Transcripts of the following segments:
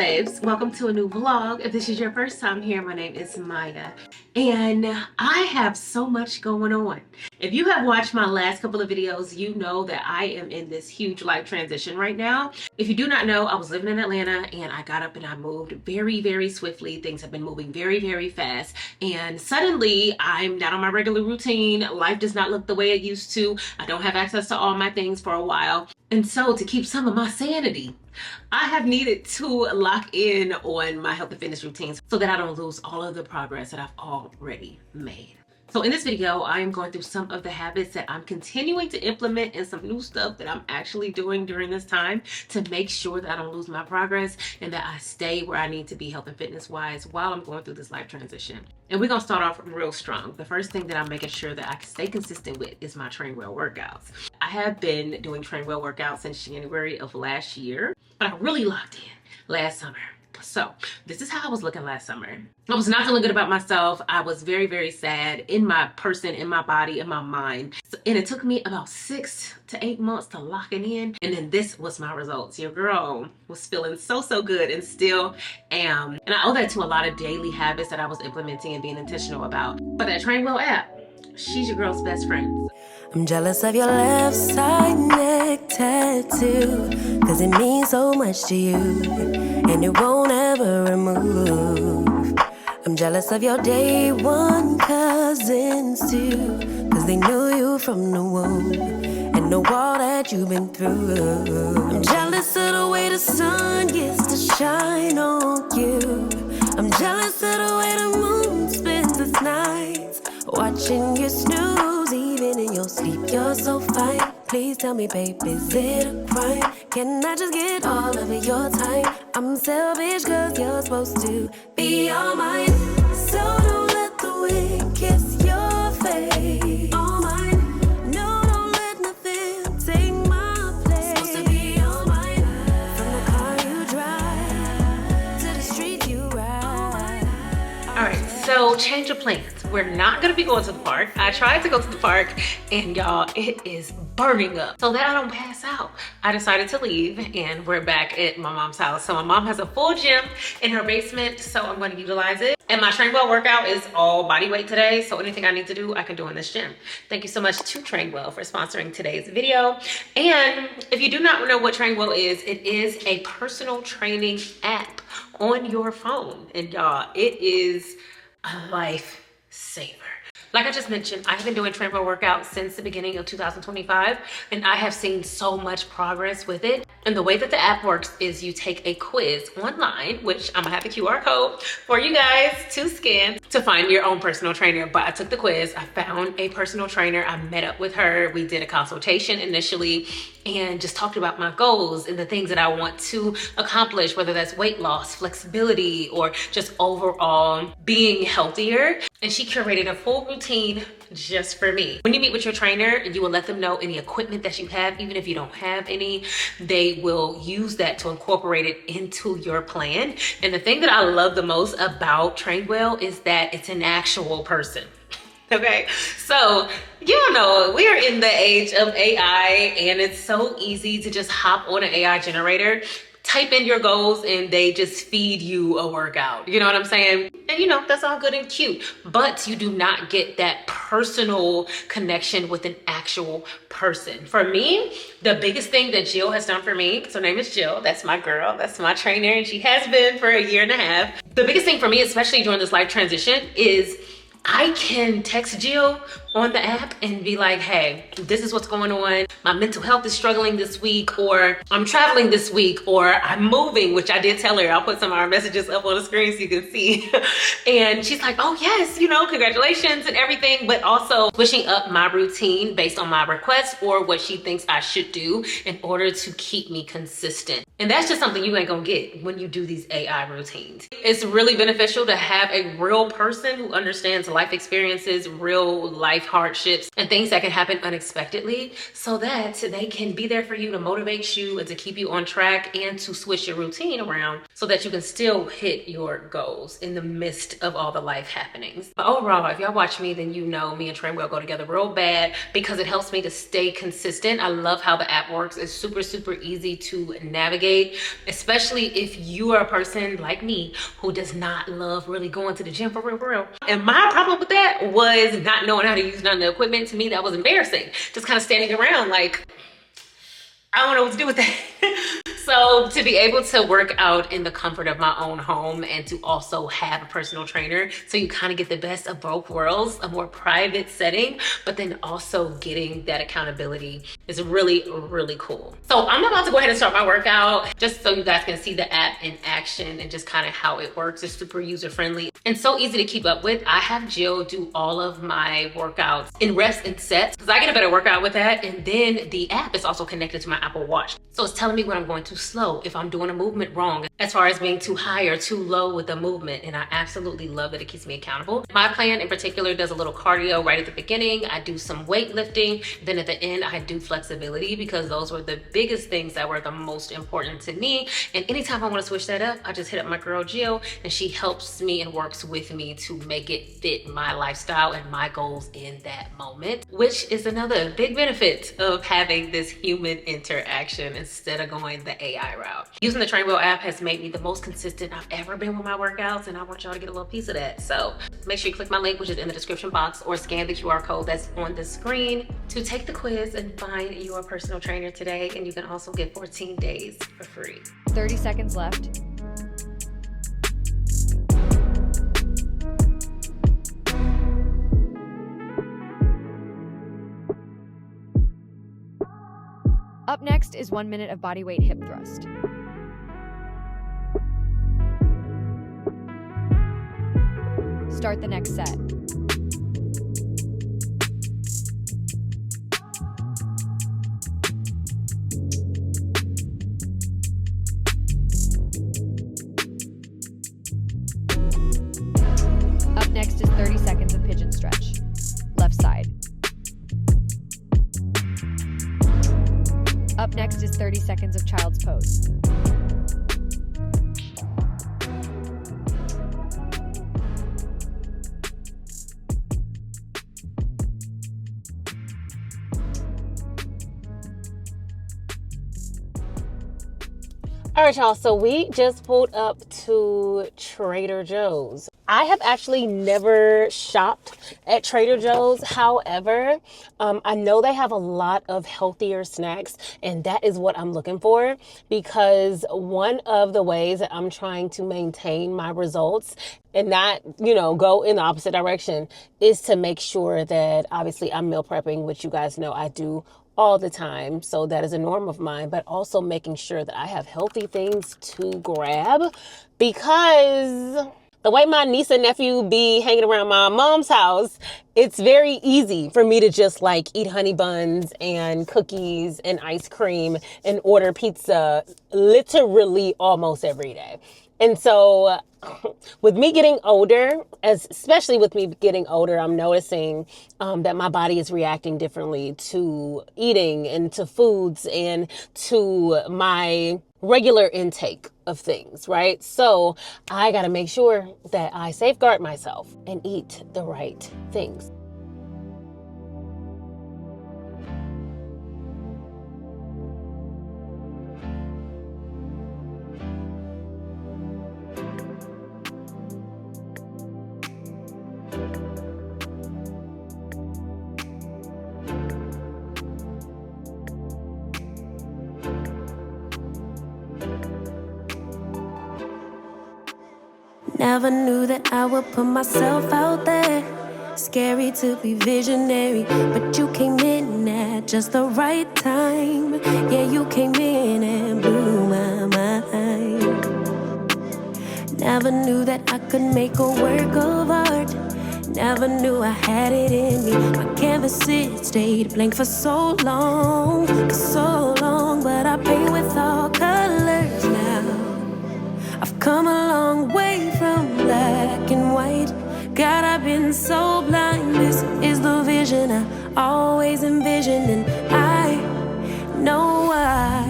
babes? Welcome to a new vlog. If this is your first time here, my name is Maya and I have so much going on. If you have watched my last couple of videos, you know that I am in this huge life transition right now. If you do not know, I was living in Atlanta and I got up and I moved very swiftly. Things have been moving very fast, and suddenly I'm not on my regular routine. Life does not look the way it used to. I don't have access to all my things for a while, and so to keep some of my sanity, I have needed to lock in on my health and fitness routines so that I don't lose all of the progress that I've already made. So in this video, I am going through some of the habits that I'm continuing to implement and some new stuff that I'm actually doing during this time to make sure that I don't lose my progress and that I stay where I need to be health and fitness wise while I'm going through this life transition. And we're gonna start off real strong. The first thing that I'm making sure that I can stay consistent with is my train wheel workouts. I have been doing train wheel workouts since January of last year, but I really locked in last summer. So this is how I was looking last summer. I was not feeling good about myself. I was very sad in my person, in my body, in my mind. And it took me about 6 to 8 months to lock it in. And then this was my results. Your girl was feeling so good and still am. And I owe that to a lot of daily habits that I was implementing and being intentional about. But that train wheel app, she's your girl's best friend. I'm jealous of your left side neck tattoo, cause it means so much to you, and it won't ever remove. I'm jealous of your day one cousins too, cause they knew you from the womb, and know all that you've been through. I'm jealous of the way the sun gets to shine on you. I'm jealous of the way the moon spends its nights, watching you snooze. Even in your sleep, you're so fine. Please tell me, babe, is it a crime? Can I just get all of your time? I'm selfish cause you're supposed to be all mine. So don't let the wind kiss your face. All mine. No, don't let nothing take my place. Supposed to be all mine. From the car you drive to the street you ride. Alright, so change of plans. We're not gonna be going to the park. I tried to go to the park and y'all, it is burning up. So that I don't pass out, I decided to leave and we're back at my mom's house. So my mom has a full gym in her basement, so I'm gonna utilize it. And my train wheel workout is all body weight today, so anything I need to do, I can do in this gym. Thank you so much to Trainwell for sponsoring today's video. And if you do not know what Trainwell is, it is a personal training app on your phone. And y'all, it is a life saver. Like I just mentioned, I've been doing train wheel workouts since the beginning of 2025, and I have seen so much progress with it. And the way that the app works is you take a quiz online, which I'm gonna have the QR code for you guys to scan to find your own personal trainer. But I took the quiz, I found a personal trainer, I met up with her, we did a consultation initially, and just talked about my goals and the things that I want to accomplish, whether that's weight loss, flexibility, or just overall being healthier. And she curated a full routine just for me. When you meet with your trainer, you will let them know any equipment that you have, even if you don't have any, they will use that to incorporate it into your plan. And the thing that I love the most about Trainwell is that it's an actual person. Okay, so you know, we are in the age of AI and it's so easy to just hop on an AI generator, type in your goals, and they just feed you a workout. You know what I'm saying? And you know, that's all good and cute, but you do not get that personal connection with an actual person. For me, the biggest thing that Jill has done for me, because her name is Jill, that's my girl, that's my trainer, and she has been for a year and a half. The biggest thing for me, especially during this life transition, is I can text Jill on the app and be like, hey, this is what's going on. My mental health is struggling this week, or I'm traveling this week, or I'm moving, which I did tell her. I'll put some of our messages up on the screen so you can see. And she's like, oh yes, you know, congratulations and everything, but also switching up my routine based on my requests or what she thinks I should do in order to keep me consistent. And that's just something you ain't gonna get when you do these AI routines. It's really beneficial to have a real person who understands life experiences, real life hardships, and things that can happen unexpectedly, so that they can be there for you to motivate you and to keep you on track and to switch your routine around so that you can still hit your goals in the midst of all the life happenings. But overall, if y'all watch me, then you know me and Trainwell go together real bad because it helps me to stay consistent. I love how the app works. It's super easy to navigate. day, especially if you are a person like me who does not love really going to the gym for real. And my problem with that was not knowing how to use none of the equipment. To me, that was embarrassing. Just kind of standing around like, I don't know what to do with that. So to be able to work out in the comfort of my own home and to also have a personal trainer, so you kind of get the best of both worlds, a more private setting, but then also getting that accountability is really, really cool. So I'm about to go ahead and start my workout just so you guys can see the app in action and just kind of how it works. It's super user friendly and so easy to keep up with. I have Jill do all of my workouts in reps and sets because I get a better workout with that. And then the app is also connected to my Apple Watch. So it's telling me when I'm going too slow, if I'm doing a movement wrong, as far as being too high or too low with the movement. And I absolutely love that it keeps me accountable. My plan in particular does a little cardio right at the beginning. I do some weightlifting. Then at the end, I do flexibility because those were the biggest things that were the most important to me. And anytime I want to switch that up, I just hit up my girl Jill and she helps me and works with me to make it fit my lifestyle and my goals in that moment, which is another big benefit of having this human interaction instead of going the AI route. Using the Trainwheel app has made me the most consistent I've ever been with my workouts, and I want y'all to get a little piece of that. So make sure you click my link, which is in the description box, or scan the QR code that's on the screen to take the quiz and find your personal trainer today. And you can also get 14 days for free. 30 seconds left. Up next is 1 minute of body weight hip thrust. Start the next set. Up next is 30 seconds of pigeon stretch. Left side. Up next is 30 seconds of child's pose. All right, y'all, so we just pulled up to Trader Joe's. I have actually never shopped at Trader Joe's. However, I know they have a lot of healthier snacks, and that is what I'm looking for, because one of the ways that I'm trying to maintain my results and not, go in the opposite direction is to make sure that obviously I'm meal prepping, which you guys know I do all the time. So that is a norm of mine, but also making sure that I have healthy things to grab, because the way my niece and nephew be hanging around my mom's house, it's very easy for me to just eat honey buns and cookies and ice cream and order pizza literally almost every day. And so with me getting older, especially with me getting older, I'm noticing that my body is reacting differently to eating and to foods and to my regular intake of things, right? So I got to make sure that I safeguard myself and eat the right things. Never knew that I would put myself out there. Scary to be visionary, but you came in at just the right time. Yeah, you came in and blew my mind. Never knew that I could make a work of art. Never knew I had it in me. My canvas, it stayed blank for so long, but I paint with all colors now. I've come a long way from black and white. God, I've been so blind. This is the vision I always envisioned, and I know why.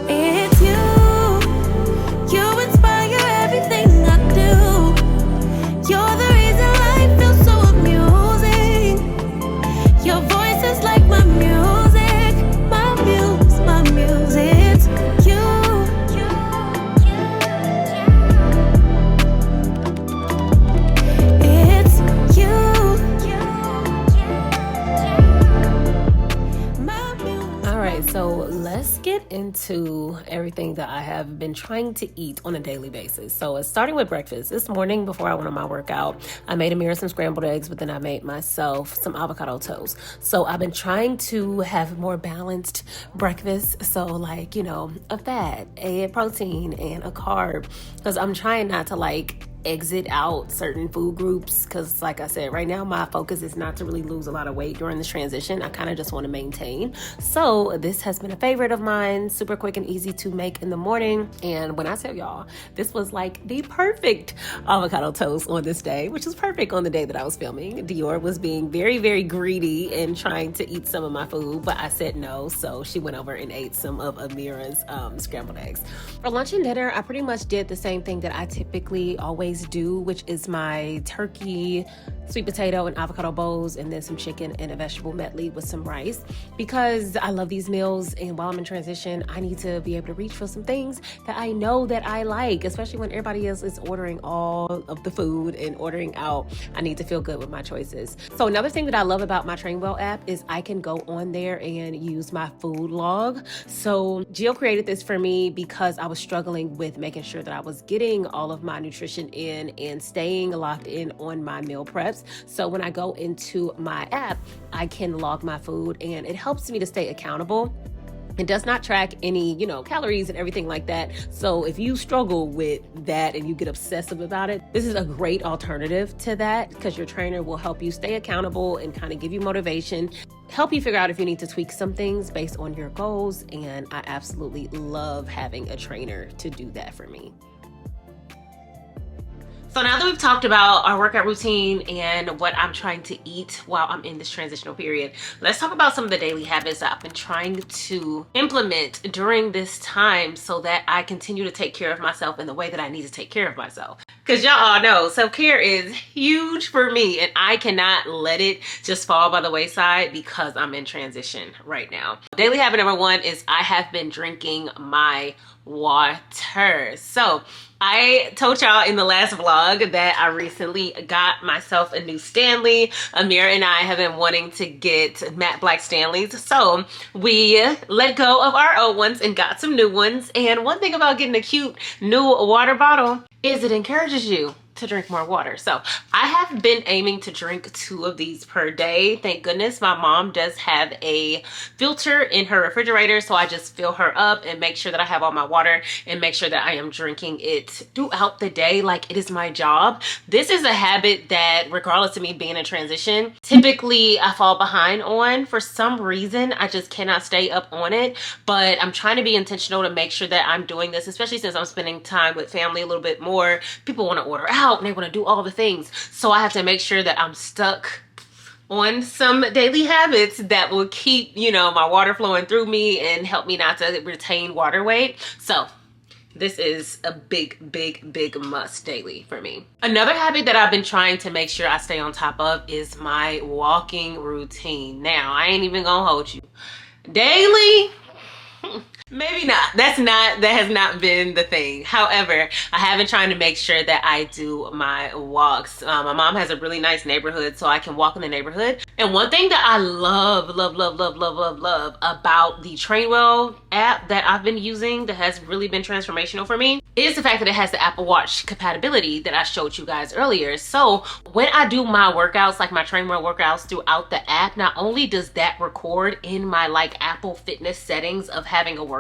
It's you. You inspire everything I do. You're the reason life feels so amusing. Your voice is like my music, my muse, my muse. It's you. into everything that I have been trying to eat on a daily basis. So it's starting with breakfast. This morning before I went on my workout, I made Amira some scrambled eggs, but then I made myself some avocado toast. So I've been trying to have more balanced breakfast. So like, you know, a fat, a protein, and a carb, because I'm trying not to like exit out certain food groups, because like I said, right now my focus is not to really lose a lot of weight during this transition. I kind of just want to maintain. So this has been a favorite of mine, super quick and easy to make in the morning. And when I tell y'all, this was like the perfect avocado toast on this day, which was perfect on the day that I was filming. Dior was being very, very greedy and trying to eat some of my food, but I said no, so she went over and ate some of Amira's scrambled eggs. For lunch and dinner, I pretty much did the same thing that I typically always do, which is my turkey, sweet potato, and avocado bowls, and then some chicken and a vegetable medley with some rice, because I love these meals, and while I'm in transition, I need to be able to reach for some things that I know that I like, especially when everybody else is ordering all of the food and ordering out. I need to feel good with my choices. So another thing that I love about my Trainwell app is I can go on there and use my food log. So Jill created this for me because I was struggling with making sure that I was getting all of my nutrition in and staying locked in on my meal preps. So when I go into my app, I can log my food, and it helps me to stay accountable. It does not track any, calories and everything like that. So if you struggle with that and you get obsessive about it, this is a great alternative to that, because your trainer will help you stay accountable and kind of give you motivation, help you figure out if you need to tweak some things based on your goals. And I absolutely love having a trainer to do that for me. So now that we've talked about our workout routine and what I'm trying to eat while I'm in this transitional period, let's talk about some of the daily habits that I've been trying to implement during this time so that I continue to take care of myself in the way that I need to take care of myself. Because y'all all know self-care is huge for me, and I cannot let it just fall by the wayside because I'm in transition right now. Daily habit number one is I have been drinking my water. So I told y'all in the last vlog that I recently got myself a new Stanley. Amira and I have been wanting to get matte black Stanleys. So we let go of our old ones and got some new ones. And one thing about getting a cute new water bottle is it encourages you to drink more water. So I have been aiming to drink 2 of these per day. Thank goodness my mom does have a filter in her refrigerator, so I just fill her up and make sure that I have all my water and make sure that I am drinking it throughout the day like it is my job. This is a habit that, regardless of me being in transition, typically I fall behind on. For some reason, I just cannot stay up on it, but I'm trying to be intentional to make sure that I'm doing this, especially since I'm spending time with family a little bit more. People want to order out and they want to do all the things. So I have to make sure that I'm stuck on some daily habits that will keep, my water flowing through me and help me not to retain water weight. So this is a big, big, big must daily for me. Another habit that I've been trying to make sure I stay on top of is my walking routine. Now, I ain't even gonna hold you. Daily? Maybe not. That has not been the thing. However, I have been trying to make sure that I do my walks. My mom has a really nice neighborhood, so I can walk in the neighborhood. And one thing that I love about the Trainwell app that I've been using that has really been transformational for me is the fact that it has the Apple Watch compatibility that I showed you guys earlier. So when I do my workouts, like my Trainwell workouts throughout the app, not only does that record in my Apple Fitness settings of having a workout,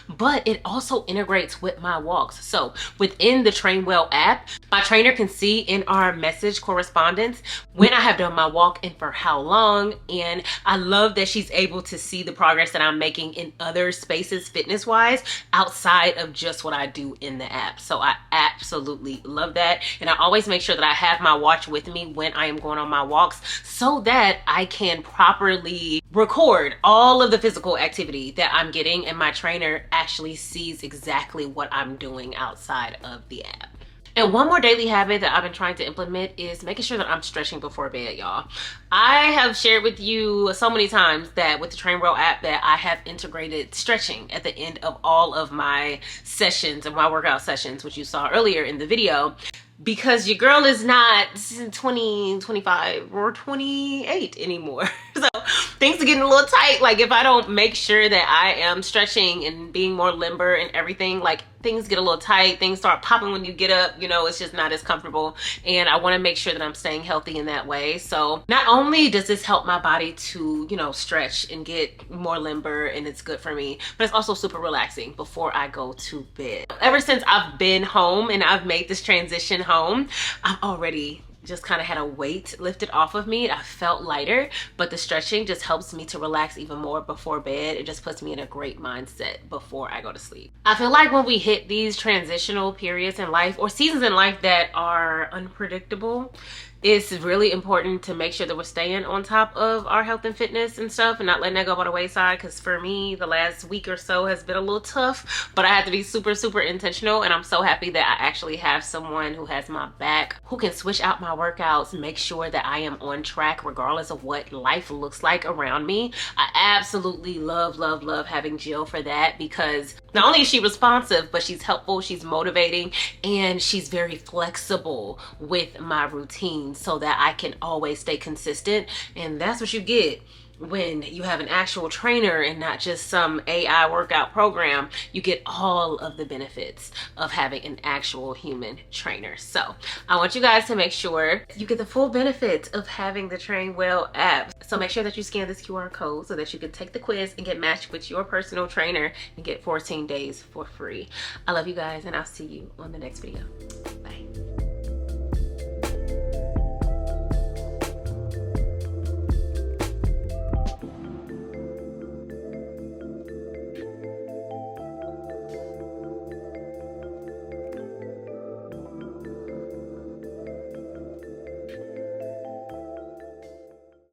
but it also integrates with my walks. So within the Trainwell app, my trainer can see in our message correspondence when I have done my walk and for how long. And I love that she's able to see the progress that I'm making in other spaces fitness wise outside of just what I do in the app. So I absolutely love that. And I always make sure that I have my watch with me when I am going on my walks so that I can properly record all of the physical activity that I'm getting, and my trainer actually sees exactly what I'm doing outside of the app. And one more daily habit that I've been trying to implement is making sure that I'm stretching before bed, y'all. I have shared with you so many times that with the Trainwell app that I have integrated stretching at the end of all of my sessions and my workout sessions, which you saw earlier in the video, because your girl is not 20, 25, or 28 anymore. So things are getting a little tight. Like if I don't make sure that I am stretching and being more limber and everything, like things get a little tight, things start popping when you get up, you know, it's just not as comfortable. And I want to make sure that I'm staying healthy in that way. So not only does this help my body to, you know, stretch and get more limber, and it's good for me, but it's also super relaxing before I go to bed. Ever since I've been home and I've made this transition home, I've already just kind of had a weight lifted off of me. I felt lighter, but the stretching just helps me to relax even more before bed. It just puts me in a great mindset before I go to sleep. I feel like when we hit these transitional periods in life or seasons in life that are unpredictable, it's really important to make sure that we're staying on top of our health and fitness and stuff and not letting that go by the wayside. Because for me, the last week or so has been a little tough, but I have to be super, super intentional. And I'm so happy that I actually have someone who has my back, who can switch out my workouts, make sure that I am on track regardless of what life looks like around me. I absolutely love, love, love having Jill for that, because not only is she responsive, but she's helpful, she's motivating, and she's very flexible with my routine so that I can always stay consistent. And that's what you get when you have an actual trainer and not just some AI workout program. You get all of the benefits of having an actual human trainer. So I want you guys to make sure you get the full benefits of having the Train Well app. So make sure that you scan this QR code so that you can take the quiz and get matched with your personal trainer and get 14 days for free. I love you guys, and I'll see you on the next video.